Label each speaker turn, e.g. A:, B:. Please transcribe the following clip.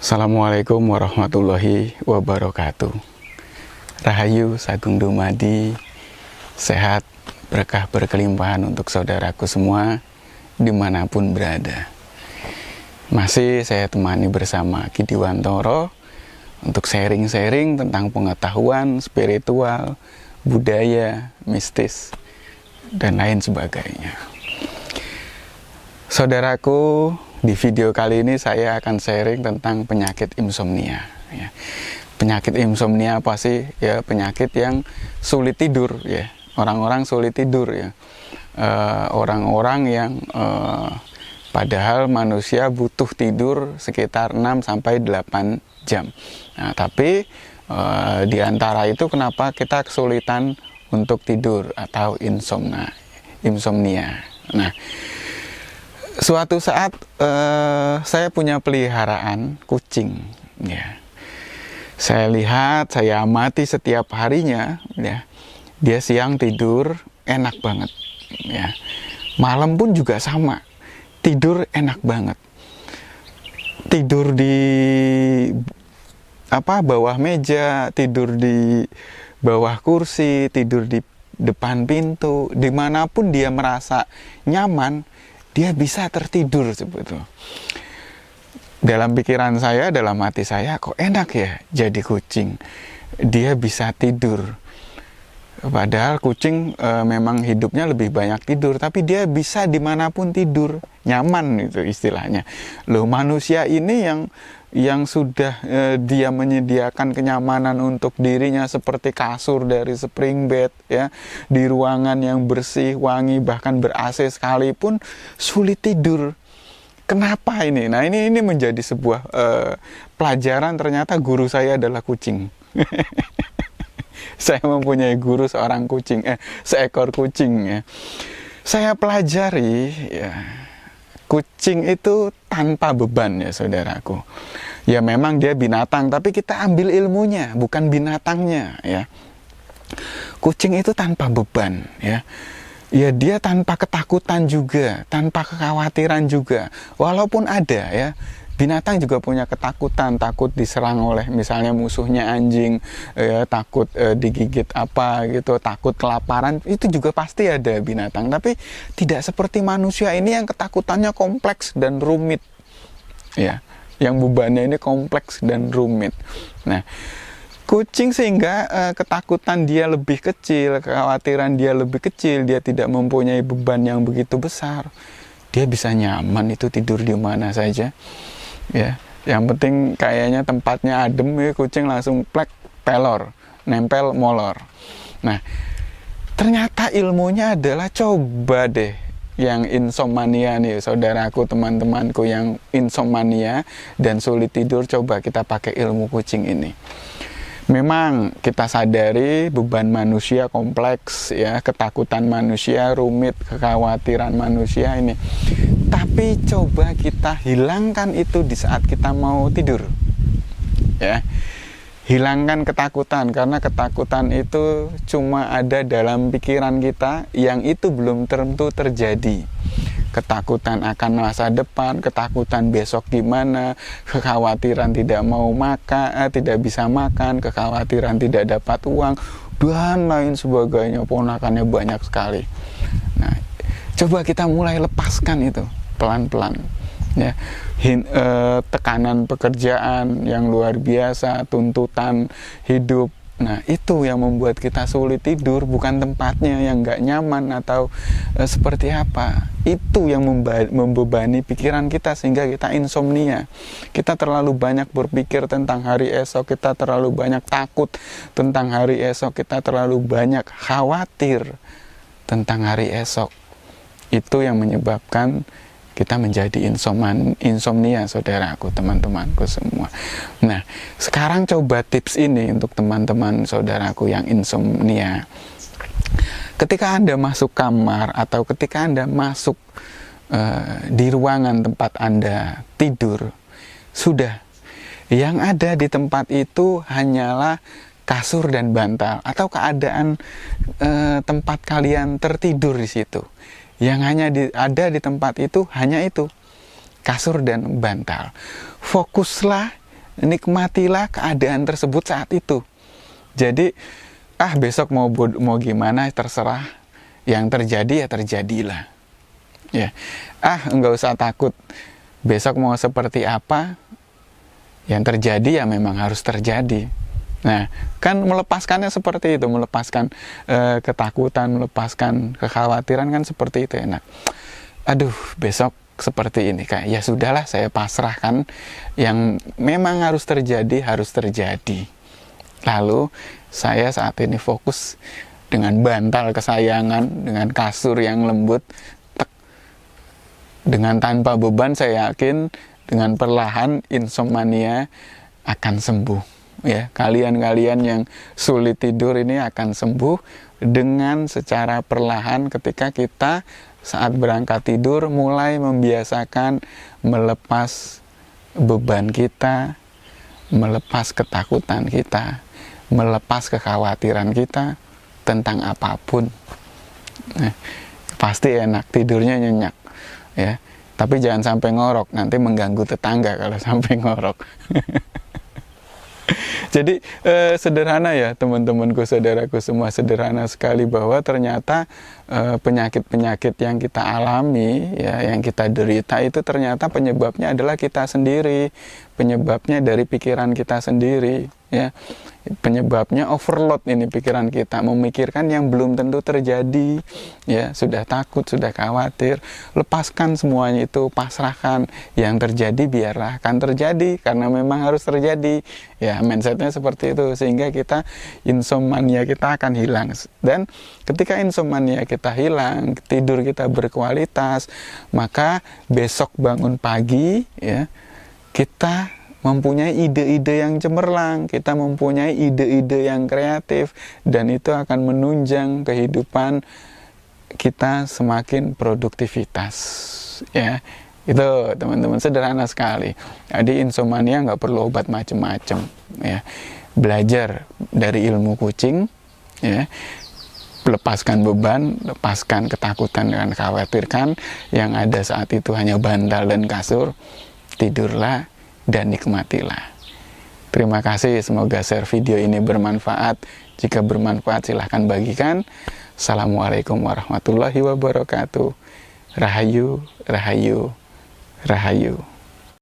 A: Assalamualaikum warahmatullahi wabarakatuh. Rahayu Sagung Dumadi, sehat, berkah berkelimpahan untuk saudaraku semua dimanapun berada. Masih saya temani bersama Kidi Wantoro untuk sharing-sharing tentang pengetahuan spiritual, budaya, mistis, dan lain sebagainya. Saudaraku, di video kali ini saya akan sharing tentang penyakit insomnia. Ya. Penyakit insomnia apa sih? Ya, penyakit yang sulit tidur. Ya, orang-orang sulit tidur. Ya, orang-orang yang padahal manusia butuh tidur sekitar 6-8 jam. Nah, tapi di antara itu kenapa kita kesulitan untuk tidur atau insomnia. Nah, suatu saat saya punya peliharaan kucing, ya. Saya lihat, saya amati setiap harinya, ya. Dia siang tidur enak banget, ya. Malam pun juga sama, tidur enak banget. Tidur di bawah meja, tidur di bawah kursi, tidur di depan pintu, dimanapun dia merasa nyaman, dia bisa tertidur seperti itu. Dalam pikiran saya, dalam hati saya, kok enak ya jadi kucing. Dia bisa tidur. Padahal kucing memang hidupnya lebih banyak tidur, tapi dia bisa dimanapun tidur, nyaman itu istilahnya. Loh, manusia ini yang sudah dia menyediakan kenyamanan untuk dirinya seperti kasur dari spring bed, ya, di ruangan yang bersih, wangi, bahkan ber-AC sekalipun sulit tidur. Kenapa ini? Nah, ini menjadi sebuah pelajaran. Ternyata guru saya adalah kucing. Saya mempunyai guru seekor kucing, ya. Saya pelajari, ya, kucing itu tanpa beban, ya saudaraku. Ya memang dia binatang, tapi kita ambil ilmunya, bukan binatangnya, ya. Kucing itu tanpa beban, ya. Ya dia tanpa ketakutan juga, tanpa kekhawatiran juga. Walaupun ada, ya, binatang juga punya ketakutan, takut diserang oleh misalnya musuhnya anjing, ya, takut digigit apa gitu, takut kelaparan, itu juga pasti ada binatang. Tapi tidak seperti manusia ini yang ketakutannya kompleks dan rumit, ya, yang bebannya ini kompleks dan rumit. Nah, kucing sehingga ketakutan dia lebih kecil, kekhawatiran dia lebih kecil, dia tidak mempunyai beban yang begitu besar. Dia bisa nyaman itu tidur di mana saja. Ya, yang penting kayaknya tempatnya adem, ya, kucing langsung plek pelor, nempel molor. Nah, ternyata ilmunya adalah coba deh yang insomnia nih, saudaraku, teman-temanku yang insomnia dan sulit tidur, coba kita pakai ilmu kucing ini. Memang kita sadari beban manusia kompleks, ya, ketakutan manusia rumit, kekhawatiran manusia ini. Tapi coba kita hilangkan itu di saat kita mau tidur, ya. Hilangkan ketakutan, karena ketakutan itu cuma ada dalam pikiran kita, yang itu belum tentu terjadi. Ketakutan akan masa depan, ketakutan besok gimana, kekhawatiran tidak mau makan, tidak bisa makan, kekhawatiran tidak dapat uang, dan lain sebagainya, ponakannya banyak sekali. Nah, coba kita mulai lepaskan itu pelan-pelan, ya. Tekanan pekerjaan yang luar biasa, tuntutan hidup. Nah, itu yang membuat kita sulit tidur, bukan tempatnya yang nggak nyaman atau seperti apa. Itu yang membebani pikiran kita sehingga kita insomnia. Kita terlalu banyak berpikir tentang hari esok, kita terlalu banyak takut tentang hari esok, kita terlalu banyak khawatir tentang hari esok. Itu yang menyebabkan kita menjadi insomnia, saudaraku, teman-temanku semua. Nah, sekarang coba tips ini untuk teman-teman saudaraku yang insomnia. Ketika Anda masuk kamar atau ketika Anda masuk di ruangan tempat Anda tidur, sudah, yang ada di tempat itu hanyalah kasur dan bantal, atau keadaan tempat kalian tertidur di situ. Yang hanya ada di tempat itu hanya itu, kasur dan bantal. Fokuslah nikmatilah keadaan tersebut saat itu. Jadi besok mau gimana terserah, yang terjadi ya terjadilah. Ya, enggak usah takut. Besok mau seperti apa, yang terjadi ya memang harus terjadi. Nah, kan melepaskannya seperti itu, melepaskan ketakutan, melepaskan kekhawatiran kan seperti itu enak. Aduh, besok seperti ini, kayak ya sudahlah, saya pasrahkan, yang memang harus terjadi, harus terjadi. Lalu saya saat ini fokus dengan bantal kesayangan, dengan kasur yang lembut, dengan tanpa beban. Saya yakin dengan perlahan insomnia akan sembuh. Ya, kalian-kalian yang sulit tidur ini akan sembuh dengan secara perlahan ketika kita saat berangkat tidur mulai membiasakan melepas beban kita, melepas ketakutan kita, melepas kekhawatiran kita tentang apapun. Nah, pasti enak, tidurnya nyenyak, ya. Tapi jangan sampai ngorok, nanti mengganggu tetangga kalau sampai ngorok. Jadi sederhana ya teman-temanku, saudaraku semua, sederhana sekali bahwa ternyata penyakit-penyakit yang kita alami, ya, yang kita derita itu ternyata penyebabnya adalah kita sendiri, penyebabnya dari pikiran kita sendiri, ya. Penyebabnya overload ini pikiran kita, memikirkan yang belum tentu terjadi, ya, sudah takut, sudah khawatir. Lepaskan semuanya itu, pasrahkan, yang terjadi biarlah akan terjadi karena memang harus terjadi, ya. Mindsetnya seperti itu, sehingga kita insomnia kita akan hilang. Dan ketika insomnia kita hilang, tidur kita berkualitas, maka besok bangun pagi, ya, kita mempunyai ide-ide yang cemerlang, kita mempunyai ide-ide yang kreatif, dan itu akan menunjang kehidupan kita semakin produktivitas, ya. Itu teman-teman, sederhana sekali. Jadi insomnia nggak perlu obat macam-macam, ya. Belajar dari ilmu kucing, ya. Lepaskan beban, lepaskan ketakutan dan khawatirkan. Yang ada saat itu hanya bantal dan kasur. Tidurlah dan nikmatilah. Terima kasih, semoga share video ini bermanfaat. Jika bermanfaat silahkan bagikan. Assalamualaikum warahmatullahi wabarakatuh. Rahayu, rahayu, rahayu.